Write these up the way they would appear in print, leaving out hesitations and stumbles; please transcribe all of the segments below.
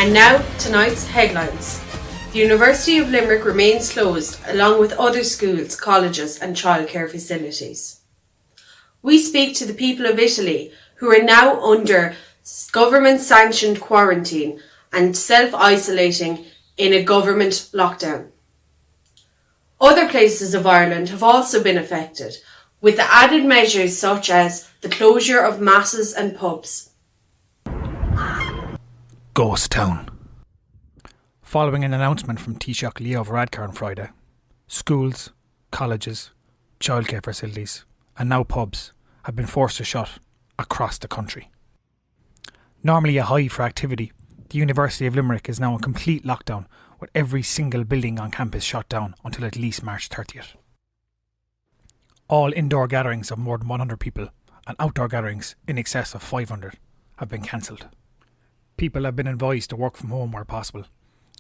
And now, tonight's headlines. The University of Limerick remains closed, along with other schools, colleges and childcare facilities. We speak to the people of Italy, who are now under government-sanctioned quarantine and self-isolating in a government lockdown. Other places of Ireland have also been affected, with the added measures such as the closure of masses and pubs. Ghost Town. Following an announcement from Taoiseach Leo Varadkar on Friday, schools, colleges, childcare facilities and now pubs have been forced to shut across the country. Normally a high for activity, the University of Limerick is now in complete lockdown, with every single building on campus shut down until at least March 30th. All indoor gatherings of more than 100 people and outdoor gatherings in excess of 500 have been cancelled. People have been advised to work from home where possible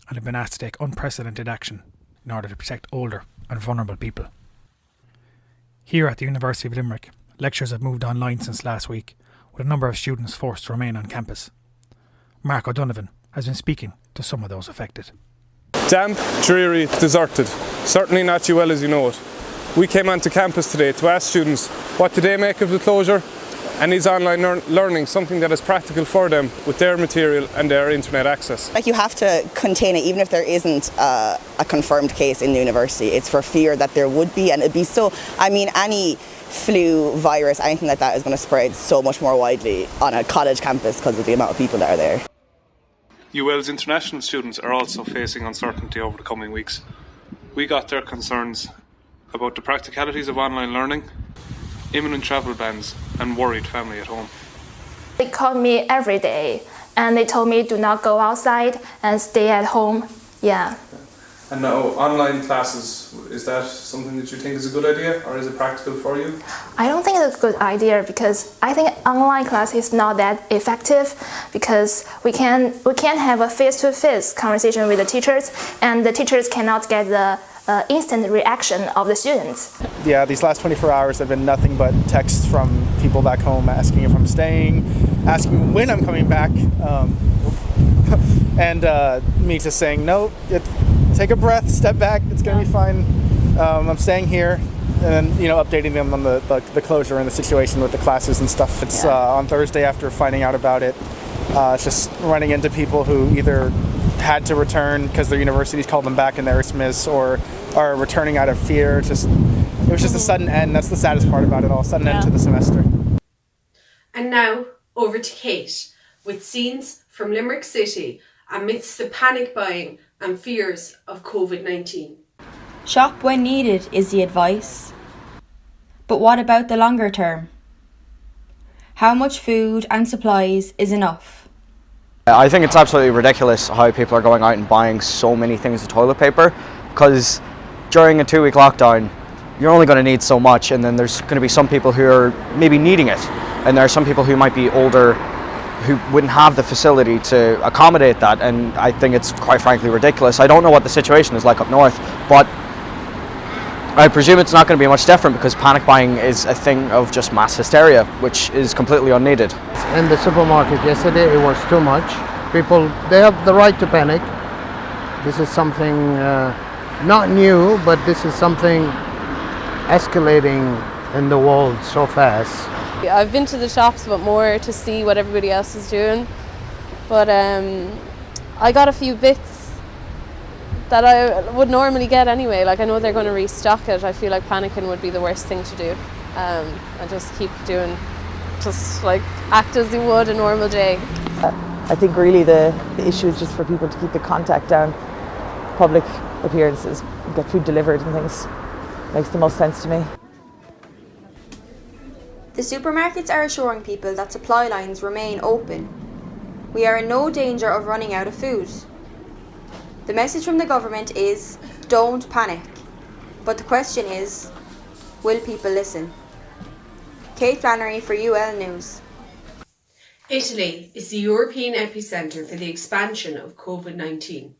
and have been asked to take unprecedented action in order to protect older and vulnerable people. Here at the University of Limerick, lectures have moved online since last week, with a number of students forced to remain on campus. Mark O'Donovan has been speaking to some of those affected. Damp, dreary, deserted. Certainly not UL as you know it. We came onto campus today to ask students what do they make of the closure and is online learning something that is practical for them with their material and their internet access. Like, you have to contain it even if there isn't a confirmed case in the university. It's for fear that there would be, and it'd be so, any flu, virus, anything like that is going to spread so much more widely on a college campus because of the amount of people that are there. UL's international students are also facing uncertainty over the coming weeks. We got their concerns about the practicalities of online learning, imminent travel bans and worried family at home. They called me every day and they told me do not go outside and stay at home. Yeah. And now online classes, is that something that you think is a good idea or is it practical for you? I don't think it's a good idea because I think online class is not that effective because we can't have a face-to-face conversation with the teachers and the teachers cannot get the instant reaction of the students. Yeah, these last 24 hours have been nothing but texts from people back home asking if I'm staying, asking when I'm coming back, and me just saying, no, take a breath, step back, it's going to be fine, I'm staying here, and then, updating them on the closure and the situation with the classes and stuff. It's on Thursday after finding out about it, it's just running into people who either had to return because their universities called them back in their Christmas or are returning out of fear. It was just a sudden end. That's the saddest part about it all, sudden end to the semester. And now over to Kate with scenes from Limerick City amidst the panic buying and fears of COVID-19. Shop when needed is the advice. But what about the longer term? How much food and supplies is enough? I think it's absolutely ridiculous how people are going out and buying so many things of toilet paper, because during a 2-week lockdown you're only going to need so much, and then there's going to be some people who are maybe needing it, and there are some people who might be older who wouldn't have the facility to accommodate that, and I think it's quite frankly ridiculous. I don't know what the situation is like up north, but I presume it's not going to be much different because panic buying is a thing of just mass hysteria, which is completely unneeded. In the supermarket yesterday, it was too much. People, they have the right to panic. This is something not new, but this is something escalating in the world so fast. I've been to the shops, but more to see what everybody else is doing. But I got a few bits that I would normally get anyway. Like, I know they're going to restock it. I feel like panicking would be the worst thing to do. And just keep doing, just like act as you would a normal day. I think really the issue is just for people to keep the contact down. Public appearances, get food delivered and things. Makes the most sense to me. The supermarkets are assuring people that supply lines remain open. We are in no danger of running out of food. The message from the government is, don't panic. But the question is, will people listen? Kate Flannery for UL News. Italy is the European epicentre for the expansion of COVID-19.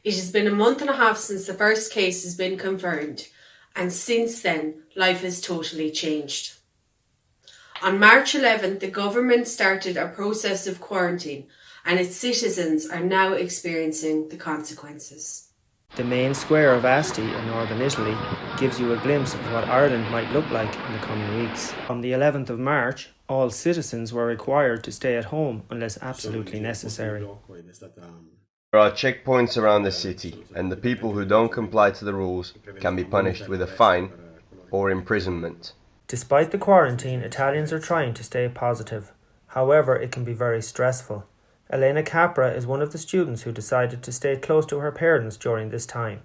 It has been a month and a half since the first case has been confirmed, and since then, life has totally changed. On March 11th, the government started a process of quarantine and its citizens are now experiencing the consequences. The main square of Asti in northern Italy gives you a glimpse of what Ireland might look like in the coming weeks. On the 11th of March, all citizens were required to stay at home unless absolutely necessary. There are checkpoints around the city, and the people who don't comply to the rules can be punished with a fine or imprisonment. Despite the quarantine, Italians are trying to stay positive. However, it can be very stressful. Elena Capra is one of the students who decided to stay close to her parents during this time.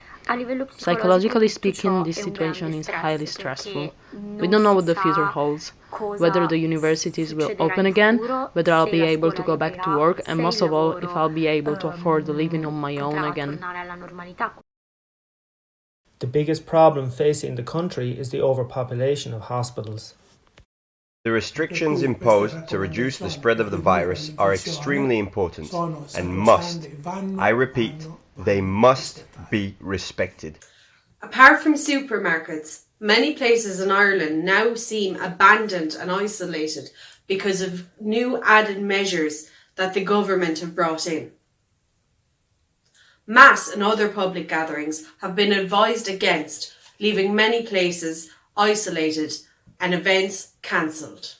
Psychologically speaking, this situation is highly stressful. We don't know what the future holds, whether the universities will open again, whether I'll be able to go back to work, and most of all, if I'll be able to afford living on my own again. The biggest problem facing the country is the overpopulation of hospitals. The restrictions imposed to reduce the spread of the virus are extremely important and must, I repeat, they must be respected. Apart from supermarkets, many places in Ireland now seem abandoned and isolated because of new added measures that the government have brought in. Mass and other public gatherings have been advised against, leaving many places isolated and events cancelled.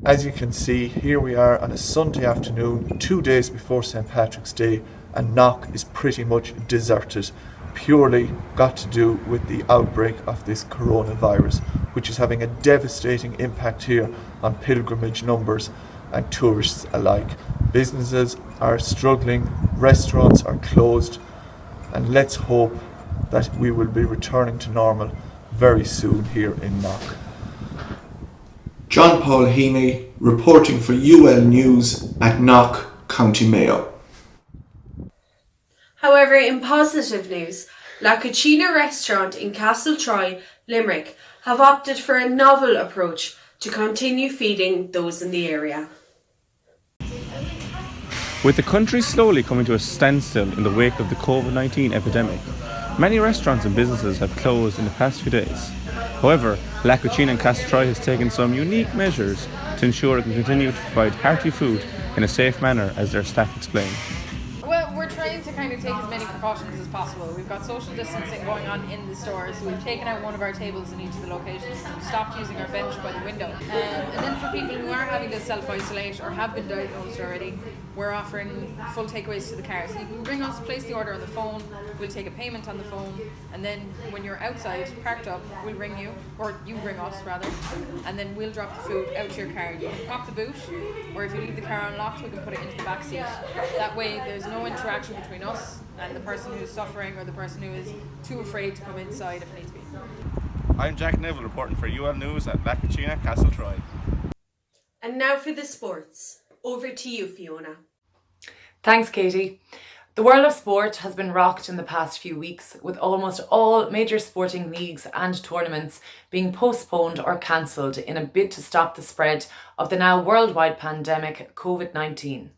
As you can see, here we are on a Sunday afternoon, 2 days before St. Patrick's Day, and Knock is pretty much deserted. Purely got to do with the outbreak of this coronavirus, which is having a devastating impact here on pilgrimage numbers and tourists alike. Businesses are struggling, restaurants are closed, and let's hope that we will be returning to normal very soon here in Knock. John Paul Heaney reporting for UL News at Knock, County Mayo. However, in positive news, La Cucina restaurant in Castletroy, Limerick, have opted for a novel approach to continue feeding those in the area. With the country slowly coming to a standstill in the wake of the COVID-19 epidemic, many restaurants and businesses have closed in the past few days. However, La Cucina in Castletroy has taken some unique measures to ensure it can continue to provide hearty food in a safe manner, as their staff explain. Well, we're trying to kind of take as many precautions as possible. We've got social distancing going on in the store, so we've taken out one of our tables in each of the locations and we've stopped using our bench by the window. And then for people who are having to self-isolate or have been diagnosed already, we're offering full takeaways to the car. So you can ring us, place the order on the phone, we'll take a payment on the phone, and then when you're outside, parked up, we'll ring you, or you ring us rather, and then we'll drop the food out to your car. You can pop the boot, or if you leave the car unlocked, we can put it into the back seat. That way there's no interaction between us and the person who's suffering or the person who is too afraid to come inside if needs be. I'm Jack Neville reporting for UL News at La Cucina, Castletroy. And now for the sports. Over to you, Fiona. Thanks, Katie. The world of sport has been rocked in the past few weeks, with almost all major sporting leagues and tournaments being postponed or cancelled in a bid to stop the spread of the now worldwide pandemic COVID-19.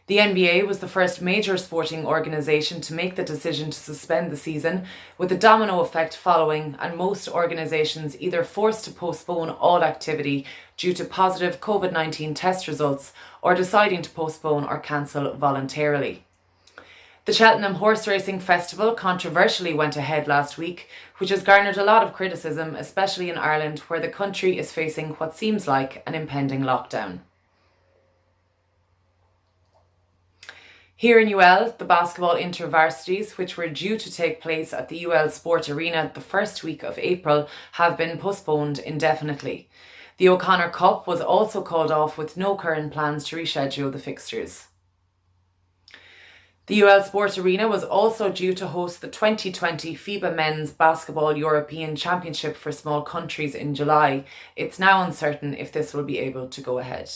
The NBA was the first major sporting organisation to make the decision to suspend the season, with a domino effect following, and most organisations either forced to postpone all activity due to positive COVID-19 test results or deciding to postpone or cancel voluntarily. The Cheltenham Horse Racing Festival controversially went ahead last week, which has garnered a lot of criticism, especially in Ireland, where the country is facing what seems like an impending lockdown. Here in UL, the basketball intervarsities, which were due to take place at the UL Sport Arena the first week of April, have been postponed indefinitely. The O'Connor Cup was also called off, with no current plans to reschedule the fixtures. The UL Sport Arena was also due to host the 2020 FIBA Men's Basketball European Championship for small countries in July. It's now uncertain if this will be able to go ahead.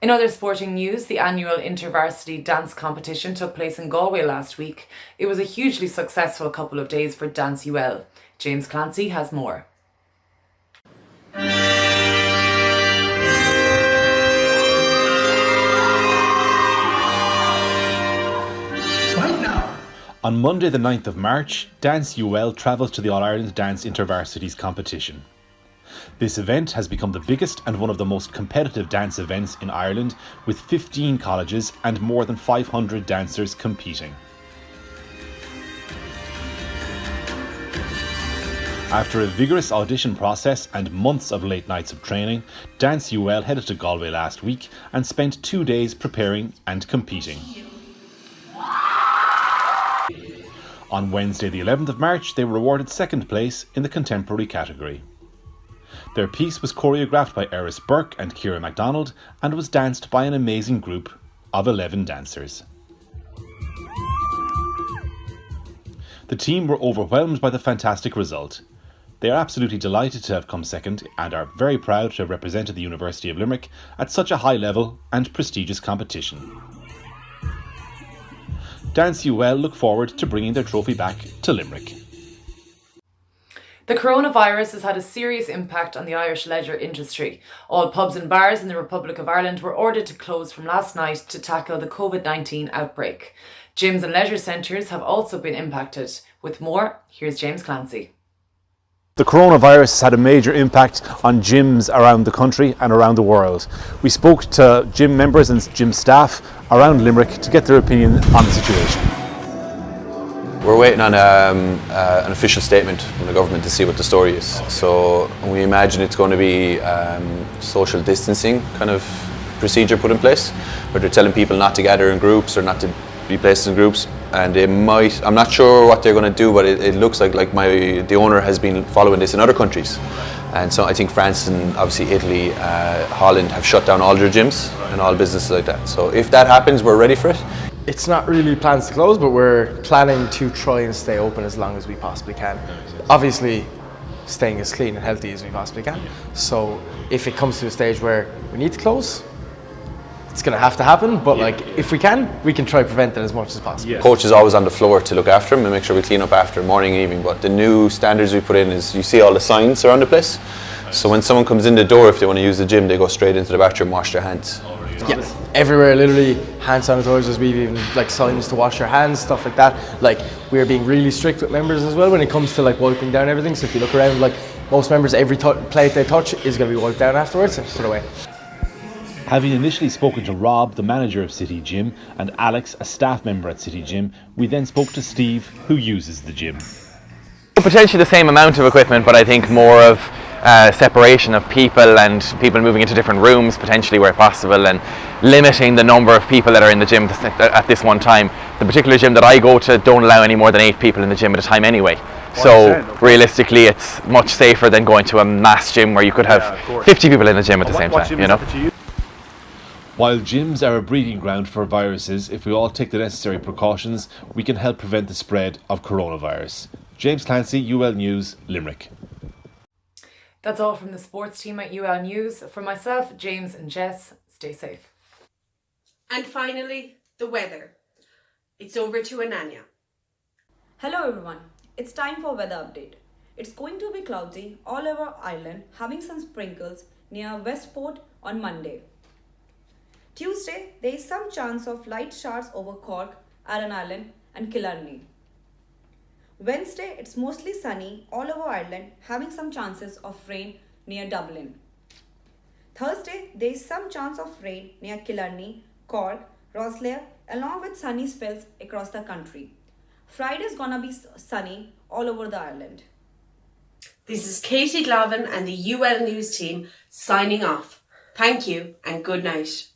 In other sporting news, the annual InterVarsity dance competition took place in Galway last week. It was a hugely successful couple of days for Dance UL. James Clancy has more. On Monday the 9th of March, Dance UL travels to the All-Ireland Dance InterVarsities competition. This event has become the biggest and one of the most competitive dance events in Ireland, with 15 colleges and more than 500 dancers competing. After a vigorous audition process and months of late nights of training, Dance UL headed to Galway last week and spent 2 days preparing and competing. On Wednesday the 11th of March, they were awarded second place in the contemporary category. Their piece was choreographed by Eris Burke and Ciara MacDonald and was danced by an amazing group of 11 dancers. The team were overwhelmed by the fantastic result. They are absolutely delighted to have come second and are very proud to have represented the University of Limerick at such a high level and prestigious competition. Dance UL look forward to bringing their trophy back to Limerick. The coronavirus has had a serious impact on the Irish leisure industry. All pubs and bars in the Republic of Ireland were ordered to close from last night to tackle the COVID-19 outbreak. Gyms and leisure centres have also been impacted. With more, here's James Clancy. The coronavirus has had a major impact on gyms around the country and around the world. We spoke to gym members and gym staff around Limerick to get their opinion on the situation. We're waiting on an official statement from the government to see what the story is. So we imagine it's going to be social distancing kind of procedure put in place, where they're telling people not to gather in groups or not to be placed in groups. And they might, I'm not sure what they're going to do, but it looks like the owner has been following this in other countries. And so I think France and obviously Italy, Holland have shut down all their gyms and all businesses like that. So if that happens, we're ready for it. It's not really plans to close, but we're planning to try and stay open as long as we possibly can. Obviously, staying as clean and healthy as we possibly can. So if it comes to a stage where we need to close, it's going to have to happen, but if we can try to prevent it as much as possible. Yeah. Coach is always on the floor to look after him and make sure we clean up after morning and evening, but the new standards we put in is you see all the signs around the place. So when someone comes in the door, if they want to use the gym, they go straight into the bathroom, wash their hands. Yeah, everywhere, literally, hand sanitizers, we've even signs to wash your hands, stuff like that. We're being really strict with members as well when it comes to wiping down everything. So if you look around, most members, every plate they touch is going to be wiped down afterwards and put away. Having initially spoken to Rob, the manager of City Gym, and Alex, a staff member at City Gym, we then spoke to Steve, who uses the gym. Potentially the same amount of equipment, but I think more of separation of people and people moving into different rooms potentially where possible, and limiting the number of people that are in the gym at this one time. The particular gym that I go to don't allow any more than 8 people in the gym at a time anyway. So realistically it's much safer than going to a mass gym where you could have 50 people in the gym at the same time, you know. While gyms are a breeding ground for viruses, if we all take the necessary precautions, we can help prevent the spread of coronavirus. James Clancy, UL News, Limerick. That's all from the sports team at UL News. For myself, James and Jess, stay safe. And finally, the weather. It's over to Ananya. Hello everyone, it's time for weather update. It's going to be cloudy all over Ireland, having some sprinkles near Westport on Monday. Tuesday, there is some chance of light showers over Cork, Aran Island and Killarney. Wednesday, it's mostly sunny all over Ireland, having some chances of rain near Dublin. Thursday, there is some chance of rain near Killarney, Cork, Rosslare, along with sunny spells across the country. Friday is gonna be sunny all over the island. This is Katie Glavin and the UL News team signing off. Thank you and good night.